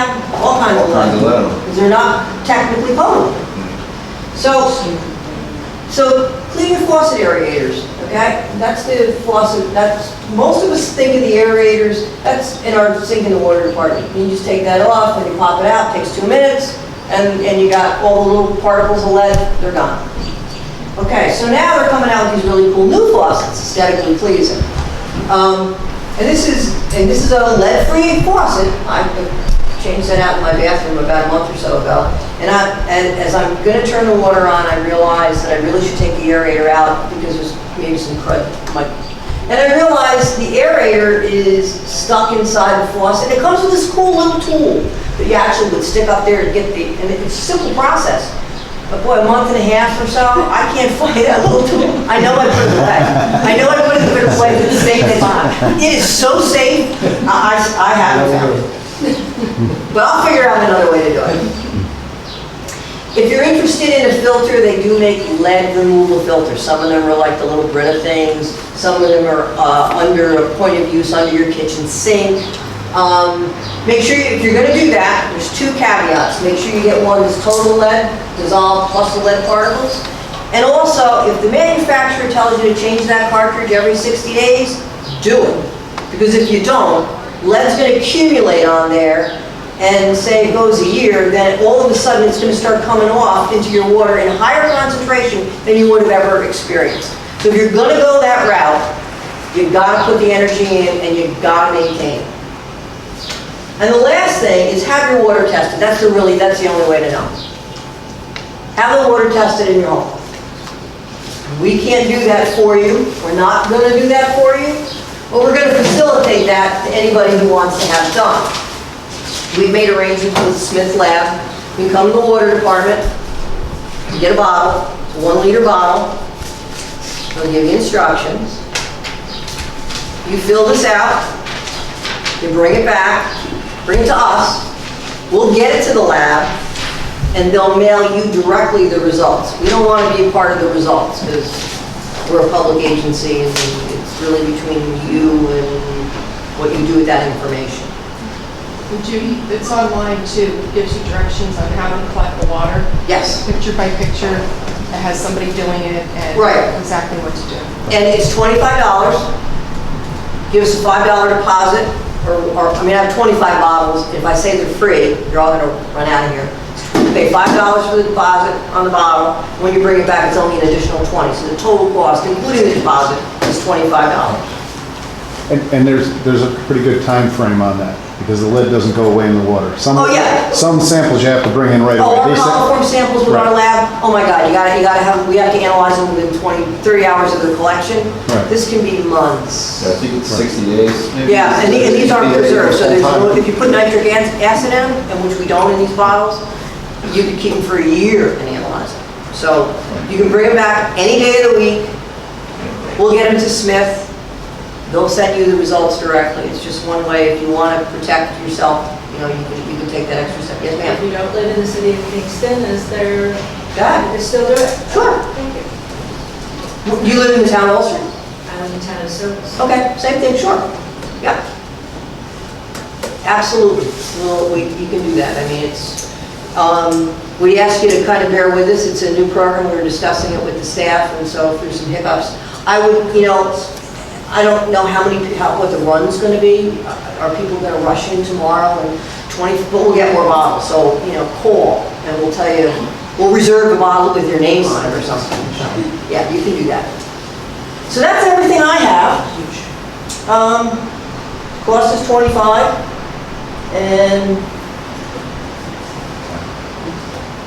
have all kinds of lead, because they're not technically potable. So clean your faucet aerators, okay? That's the faucet, most of us think of the aerators, that's in our sink in the water department. You just take that off, and you pop it out, it takes 2 minutes, and you got all the little particles of lead, they're gone. Okay, so now they're coming out with these really cool new faucets, aesthetically pleasing. And this is a lead-free faucet. I changed that out in my bathroom about a month or so ago. And as I'm going to turn the water on, I realized that I really should take the aerator out because there's maybe some crud. And I realized the aerator is stuck inside the faucet. And it comes with this cool little tool that you actually would stick up there to get and it's a simple process. But boy, a month and a half or so, I can't find that little tool. I know I put it away. I know I put it in a better place than the safe that's on. It is so safe, I haven't found it. But I'll figure out another way to do it. If you're interested in a filter, they do make lead removal filters. Some of them are like the little Brita things. Some of them are under a point of use under your kitchen sink. Make sure if you're going to do that, there's 2 caveats. Make sure you get one that's total lead, dissolved plus the lead particles. And also, if the manufacturer tells you to change that cartridge every 60 days, do it. Because if you don't, lead's going to accumulate on there, and say it goes a year, then all of a sudden it's going to start coming off into your water in higher concentration than you would have ever experienced. So if you're going to go that route, you've got to put the energy in and you've got to maintain it. And the last thing is have your water tested. That's the only way to know. Have the water tested in your home. We can't do that for you. We're not going to do that for you. But we're going to facilitate that to anybody who wants to have it done. We've made arrangements with the Smith Lab. You can come to the water department, you get a bottle, it's a 1 liter bottle. They'll give you instructions. You fill this out, you bring it back, bring it to us. We'll get it to the lab, and they'll mail you directly the results. We don't want to be a part of the results because we're a public agency, and it's really between you and what you do with that information. Judy, it's online too. It gives you directions on how to collect the water. Yes. Picture by picture. It has somebody doing it and exactly what to do. And it's $25. Give us a $5 deposit, or I mean, I have 25 bottles. If I say they're free, you're all going to run out of here. You pay $5 for the deposit on the bottle. When you bring it back, it's only an additional $20. So the total cost, including the deposit, is $25. And there's a pretty good time frame on that, because the lead doesn't go away in the water. Some samples you have to bring in right away. Our coliform samples with our lab, oh my God, we have to analyze them within 30 hours of the collection. Right. This can be months. Yeah, I think it's 60 days. Maybe. Yeah, and these aren't preserved, so if you put nitric acid in them, and which we don't in these bottles, you can keep them for a year and analyze them. So you can bring them back any day of the week. We'll get them to Smith. They'll send you the results directly. It's just one way. If you want to protect yourself, you can take that extra step. Yes, ma'am. If you don't live in the city of Kingston, is there? God, you can still do it. Sure. Thank you. You live in the town of Ulster? I live in the town of Service. Okay, same thing. Sure. Yeah. Absolutely. Well, you can do that. I mean, it's. We ask you to kind of bear with us. It's a new program. We were discussing it with the staff, and so if there's some hiccups, I would, I don't know what the run's going to be. Are people going to rush in tomorrow and but we'll get more bottles. So, call and we'll tell you, we'll reserve a bottle with your name on it or something. Yeah, you can do that. So that's everything I have. Cost is $25. And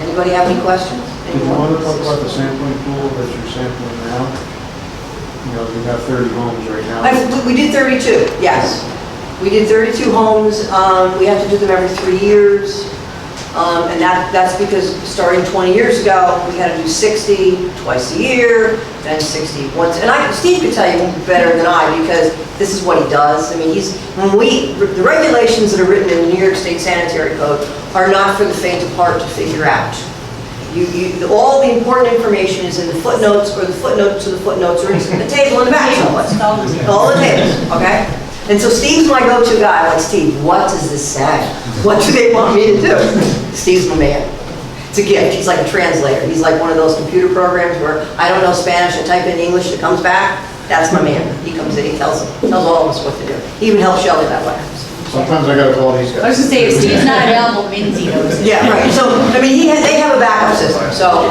anybody have any questions? Do you want to talk about the sampling pool that you're sampling now? We've got 30 homes right now. We did 32, yes. We did 32 homes. We have to do them every 3 years. And that's because starting 20 years ago, we had to do 60 twice a year, then 60 once. And Steve could tell you better than I, because this is what he does. I mean, the regulations that are written in the New York State Sanitary Code are not for the faint of heart to figure out. All the important information is in the footnotes, or the footnotes to the footnotes, or in the table in the back someplace. All the tables, okay? And so Steve's my go-to guy. I'm like, Steve, what does this say? What do they want me to do? Steve's my man. It's a gift. He's like a translator. He's like one of those computer programs where I don't know Spanish, I type in English, it comes back. That's my man. He comes in, he tells all of us what to do. He even helps Shelley that way. Sometimes I gotta call these guys. I was gonna say, if Steve's not available, Minzy knows it. Yeah, right. So, I mean, they have a backup system. So,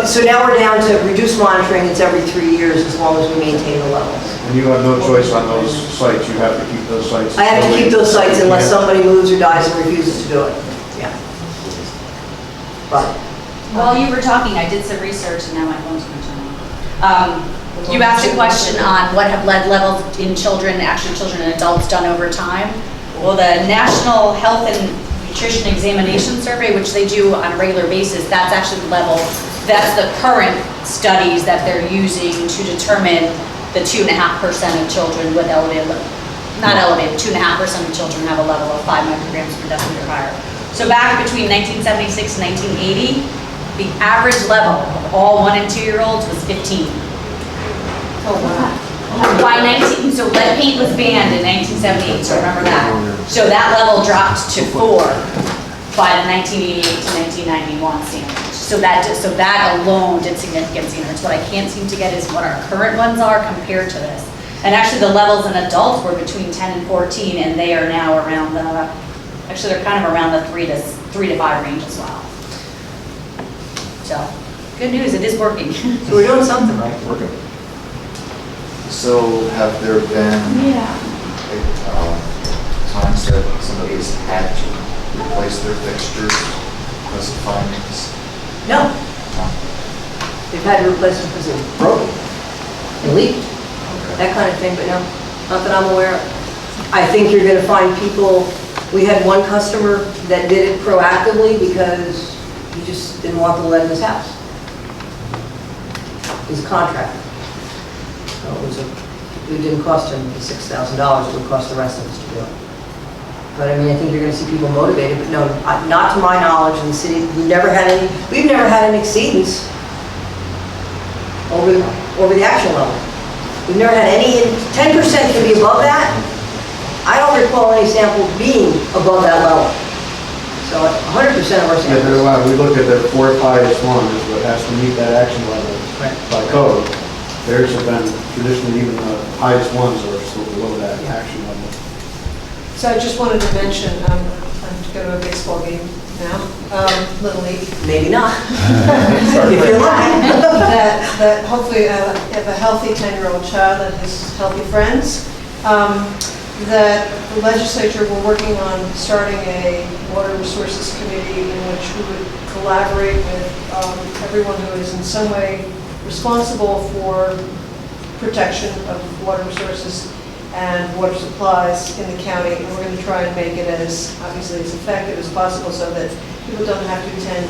so now we're down to reduced monitoring. It's every 3 years as long as we maintain the levels. And you have no choice on those sites, you have to keep those sites. I have to keep those sites unless somebody moves or dies and refuses to do it. Yeah. But, While you were talking, I did some research and now my phone's going to turn on. You asked a question on what have lead levels in children, actually children and adults, done over time. Well, the National Health and Nutrition Examination Survey, which they do on a regular basis, that's actually the level, that's the current studies that they're using to determine the 2.5% of children with elevated, not elevated, 2.5% of children have a level of 5 micrograms per deciliter or higher. So back between 1976 and 1980, the average level of all 1 and 2-year-olds was 15. oh, wow. By 19, so lead paint was banned in 1978, so remember that. So that level dropped to 4 by the 1988 to 1991 standards. So that alone did significant standards. What I can't seem to get is what our current ones are compared to this. And actually the levels in adults were between 10 and 14, and they are now around the, actually they're kind of around the 3 to 5 range as well. So, good news, it is working. So we're doing something right. Working. So have there been times that somebody has had to replace their fixtures because of findings? No. They've had to replace them because they were broken and leaked, that kind of thing, but no, not that I'm aware of. I think you're going to find people, we had one customer that did it proactively because he just didn't want the lead in his house. He's a contractor. So it didn't cost him the $6,000, it would cost the rest of us to do it. But I mean, I think you're going to see people motivated, but no, not to my knowledge in the city. We've never had any exceedance over the action level. We've never had any, 10% can be above that. I don't recall any sample being above that level. So 100% of our Yeah, samples. we look at the 4 highest one is what has to meet that action level by code. Theirs have been traditionally, even the highest ones are still below that action level. So I just wanted to mention, I'm going to a baseball game now, Little League. Maybe not. If you're lucky. That hopefully if a healthy 10-year-old child and his healthy friends, that the legislature were working on starting a water resources committee in which we would collaborate with everyone who is in some way responsible for protection of water resources and water supplies in the county, and we're going to try and make it as, obviously, as effective as possible so that people don't have to attend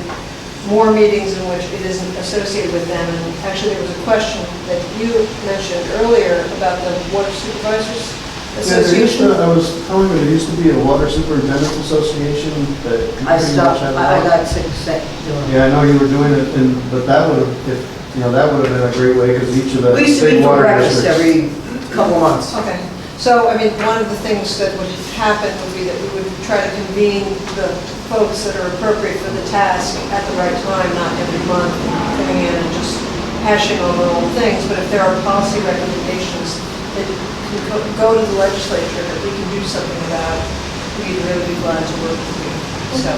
more meetings in which it isn't associated with them. And actually, there was a question that you mentioned earlier about the Water Supervisors Association. I was telling you, there used to be a Water Superintendent Association that. I stopped, I got sick doing it. Yeah, I know you were doing it, but that would have, that would have been a great way, because each of the We used to big meet for water breakfast districts. every couple of months. Okay, so, I mean, one of the things that would happen would be that we would try to convene the folks that are appropriate for the task at the right time, not every month, coming in and just hashing over old things, but if there are policy recommendations that can go to the legislature that we can do something about, we'd really be glad to work with you, so.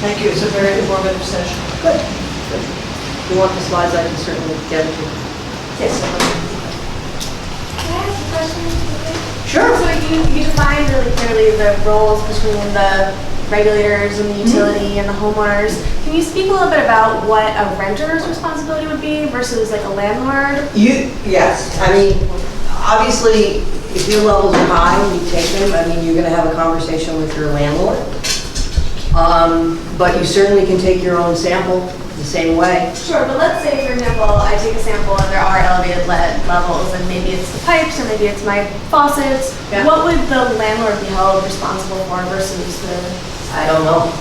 Thank you, it's a very informative session. Good. If you want the slides, I can certainly get it to you. Yes. Can I ask a question? Sure. So you defined really clearly the roles between the regulators and the utility and the homeowners. Can you speak a little bit about what a renter's responsibility would be versus like a landlord? Yes. I mean, obviously, if your levels are high and you take them, I mean, you're going to have a conversation with your landlord. But you certainly can take your own sample the same way. Sure, but let's say, for example, I take a sample and there are elevated lead levels, and maybe it's the pipes or maybe it's my faucets. Yeah. What would the landlord be held responsible for versus the... I don't know.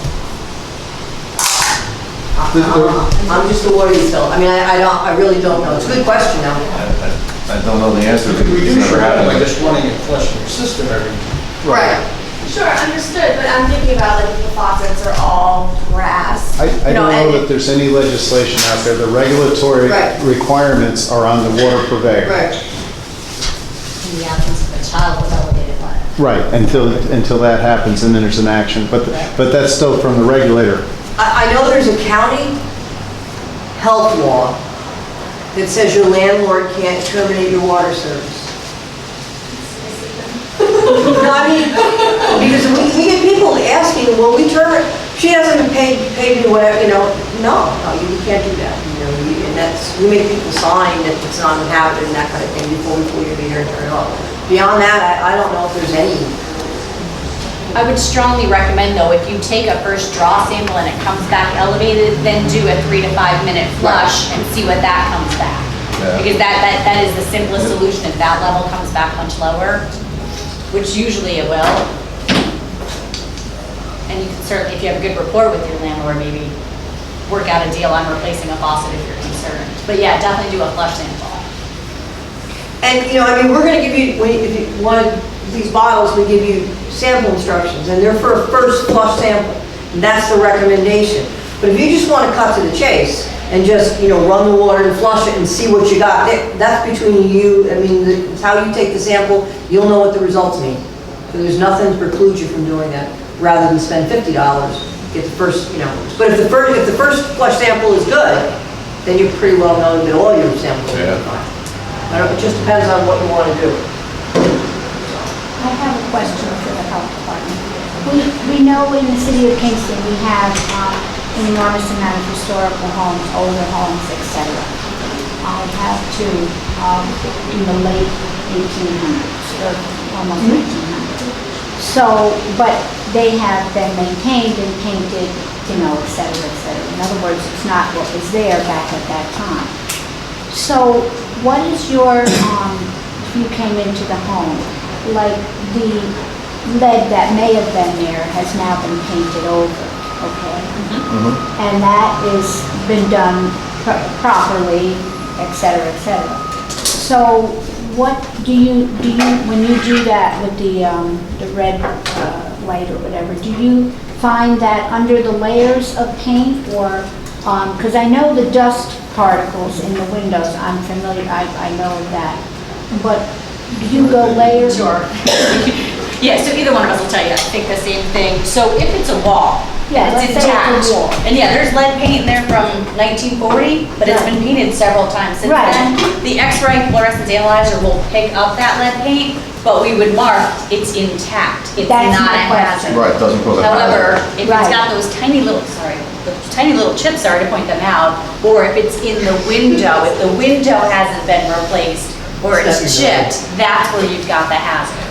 I'm just a water utility. I mean, I really don't know. It's a good question, though. I I don't know the answer because it's never happened. By just running and flushing your system every. Right. Sure, understood, but I'm thinking about like if the faucets are all brass. I you don't know and- that there's any legislation out there. The regulatory Right. requirements are on the water purveyor. Right. In the absence of a child with elevated lead. Right, until that happens, and then there's an action. But that's still from the regulator. I know there's a county health law that says your landlord can't terminate your water service. No, I mean, because we get people asking, well, she hasn't paid me whatever, no, you can't do that, and we make people sign that it's not inhabited and that kind of thing before we pull your meter and turn it off. Beyond that, I don't know if there's any. I would strongly recommend though, if you take a first draw sample and it comes back elevated, then do a 3 to 5 minute flush and see what that comes back. Yeah. Because that is the simplest solution if that level comes back much lower, which usually it will. And you can certainly, if you have a good rapport with your landlord, maybe work out a deal on replacing a faucet if you're concerned. But yeah, definitely do a flush sample. And, we're gonna give you, if you want these bottles, we give you sample instructions, and they're for a first flush sample, and that's the recommendation. But if you just wanna cut to the chase, and just, run the water and flush it and see what you got, that's between you, it's how you take the sample, you'll know what the results mean. So there's nothing to preclude you from doing that, rather than spend $50, get the first, but if the first flush sample is good, then you pretty well know that all your samples are Yeah. fine. It just depends on what you want to do. I have a question for the health department. We know in the city of Kingston, we have an enormous amount of historical homes, older homes, etc. I have two in the late 1800s, or almost 1900s. So, but they have been maintained and painted, etc., etc. In other words, it's not what was there back at that time. So, what is your, if you came into the home, like the lead that may have been there has now been painted over, okay? And that has been done properly, et cetera, et cetera. So what do you, when you do that with the red light or whatever, do you find that under the layers of paint or, because I know the dust particles in the windows, I'm familiar, I know that, but do you go layers? Sure. Yeah, so either one of us will tell you, I think the same thing. So if it's a wall, Yeah, it's let's say intact. it's a wall. And yeah, there's lead paint in there from 1940, but it's been painted several times since Right. then. The X-ray fluorescence analyzer will pick up that lead paint, but we would mark it's intact. It's That's not my a hazard. question. Right, doesn't cause a However, hazard. if Right. it's got those tiny little, chips, sorry to point them out, or if it's in the window, if the window hasn't been replaced, or it's chipped, that's where you've got the hazard.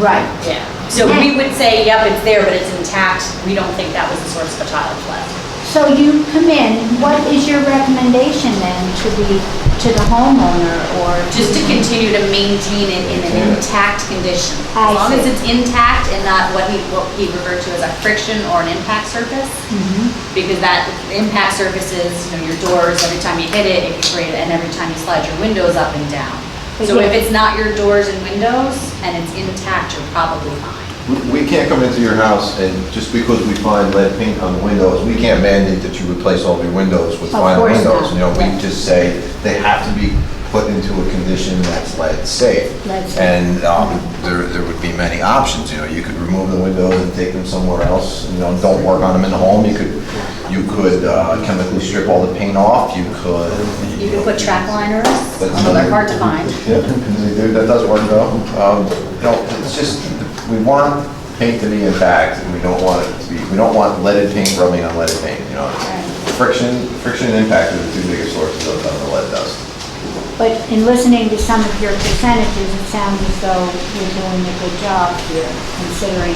Right. Yeah. So we would say, yep, it's there, but it's intact. We don't think that was the source of a child's lead. So you come in, what is your recommendation then to the homeowner or? Just to continue to maintain it in an intact condition. I As long as see. it's intact and not what he referred to as a friction or an impact surface. Because that impact surface is, your doors, every time you hit it, it can create, and every time you slide your windows up and down. So if it's not your doors and windows and it's intact, you're probably fine. We can't come into your house and just because we find lead paint on the windows, we can't mandate that you replace all your windows with Of vinyl course windows. not. We just say they have to be put into a condition that's lead safe. Lead safe. And there would be many options, you could remove the windows and take them somewhere else, don't work on them in the home. You could chemically strip all the paint off, you could. You can put track liners, although they're hard to find. Yeah, that does work though. It's just, we want paint to be intact, and we don't want leaded paint rubbing on leaded paint, Friction and impact are the two biggest sources of the lead dust. But in listening to some of your percentages, it sounds as though you're doing a good job here, considering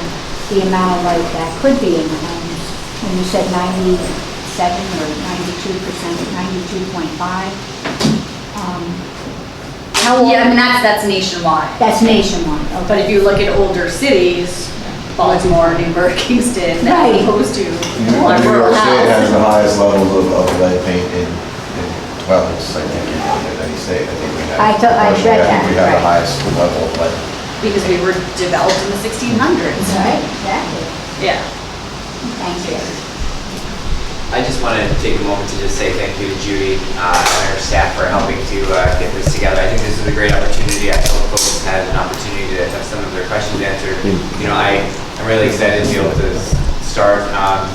the amount of light that could be in the homes. When you said 97 or 92%, 92.5. Yeah, that's nationwide. That's nationwide, okay. But if you look at older cities, Baltimore, Newburgh, Kingston, Right. as opposed to New our York rural State has house. the highest levels of lead paint in Well, it's, I think, in any state, I think we have. I thought- I read I think we that, have the right. highest level of lead. Because we were developed in the 1600s. Right, exactly. Yeah. Thank you. I just want to take a moment to just say thank you to Judy and her staff for helping to get this together. I think this is a great opportunity. I hope folks had an opportunity to have some of their questions answered. You know, I'm really excited to be able to start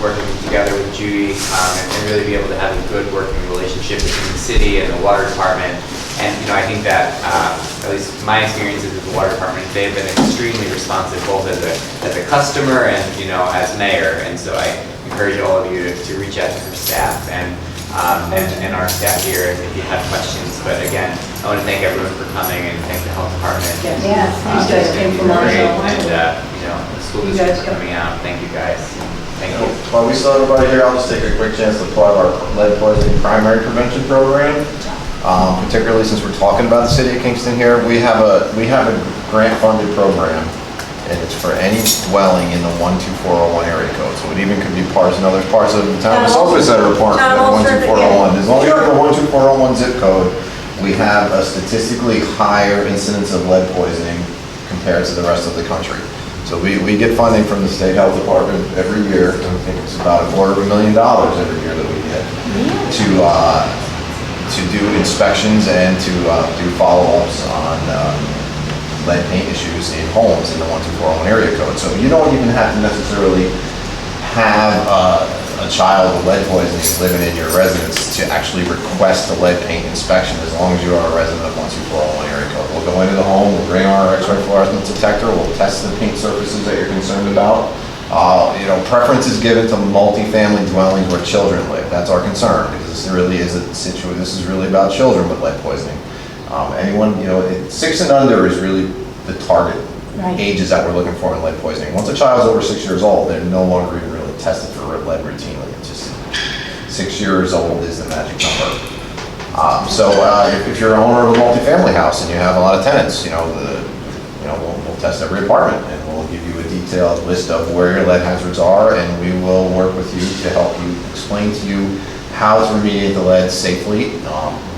working together with Judy and really be able to have a good working relationship between the city and the water department. And, you know, I think that, at least my experiences with the water department, they've been extremely responsive, both as a customer and, you know, as mayor. And so I encourage all of you to reach out to her staff and our staff here if you have questions. But again, I want to thank everyone for coming and thank the health department. Yeah, these guys came from Great, Marshall. and, you know, the school You district guys for coming out. Thank you guys. Thank you. While we still have everybody here, I'll just take a quick chance to plug our lead poisoning primary prevention program. Particularly since we're talking about the city of Kingston here, we have a grant-funded program, and it's for any dwelling in the 12401 area code. So it even could be parts in other parts of the town of Sophus that are part of the 12401. As long as you're in the 12401 zip code, we have a statistically higher incidence of lead poisoning compared to the rest of the country. So we get funding from the state health department every year. I think it's about $250,000 every year that we get to do inspections and to do follow-ups on lead paint issues in homes in the 12401 area code. So you don't even have to necessarily have a child with lead poisoning living in your residence to actually request a lead paint inspection, as long as you are a resident of 12401 area code. We'll go into the home, we'll bring our X-ray fluorescence detector, we'll test the paint surfaces that you're concerned about. You know, preference is given to multifamily dwellings where children live. That's our concern, because this really is this is really about children with lead poisoning. Anyone, you know, 6 and under is really the target ages that we're looking for in lead poisoning. Once a child's over 6 years old, they're no longer even really tested for lead routinely. It's just 6 years old is the magic number. If you're an owner of a multifamily house and you have a lot of tenants, we'll test every apartment and we'll give you a detailed list of where your lead hazards are, and we will work with you to help you explain to you how to remediate the lead safely.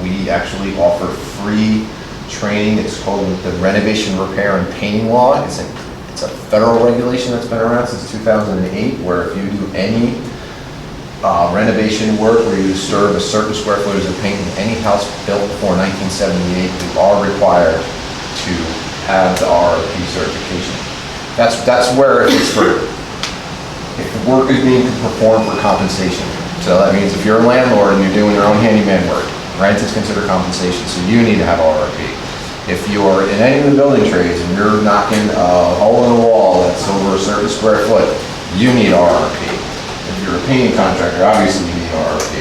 We actually offer free training. It's called the Renovation, Repair, and Painting Law. It's a federal regulation that's been around since 2008, where if you do any renovation work where you disturb a certain square footage of paint in any house built before 1978, you are required to have the RRP certification. That's where it's for, if work is being performed for compensation. So that means if you're a landlord and you're doing your own handyman work, rent is considered compensation, so you need to have RRP. If you're in any of the building trades and you're knocking a hole in the wall that's over a certain square foot, you need RRP. If you're a painting contractor, obviously you need RRP.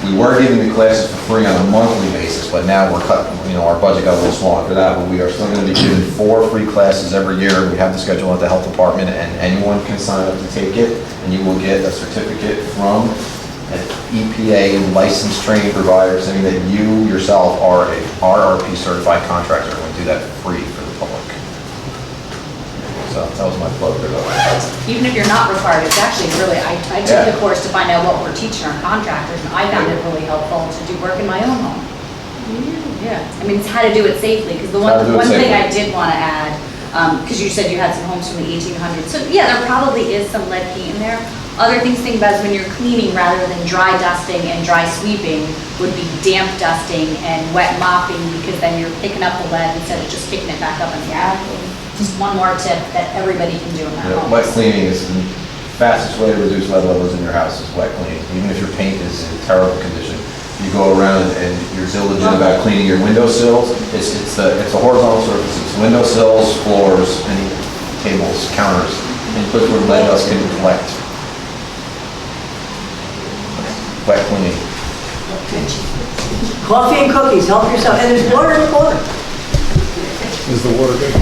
We were giving the classes for free on a monthly basis, but now we're cutting, our budget got a little smaller for that, but we are still going to be giving 4 free classes every year. We have the schedule at the health department, and anyone can sign up to take it, and you will get a certificate from an EPA licensed training provider saying that you yourself are a RRP certified contractor, and we do that free for the public. So that was my plug for that. Even if you're not required, it's actually really, I took the course to find out what we're teaching our contractors, and I found it really helpful to do work in my own home. Yeah, I mean, it's how to do it safely, because the one thing I did want to add, because you said you had some homes from the 1800s, so yeah, there probably is some lead paint in there. Other things to think about is when you're cleaning, rather than dry dusting and dry sweeping, would be damp dusting and wet mopping, because then you're picking up the lead instead of just kicking it back up in the air. Just one more tip that everybody can do in their home. Wet cleaning is the fastest way to reduce lead levels in your house, is wet cleaning. Even if your paint is in terrible condition, you go around and you're diligent about cleaning your windowsills. It's a horizontal surface. It's windowsills, floors, any tables, counters, and place where lead dust can collect. Wet cleaning. Coffee and cookies, help yourself, and there's water in the corner. Is the water good?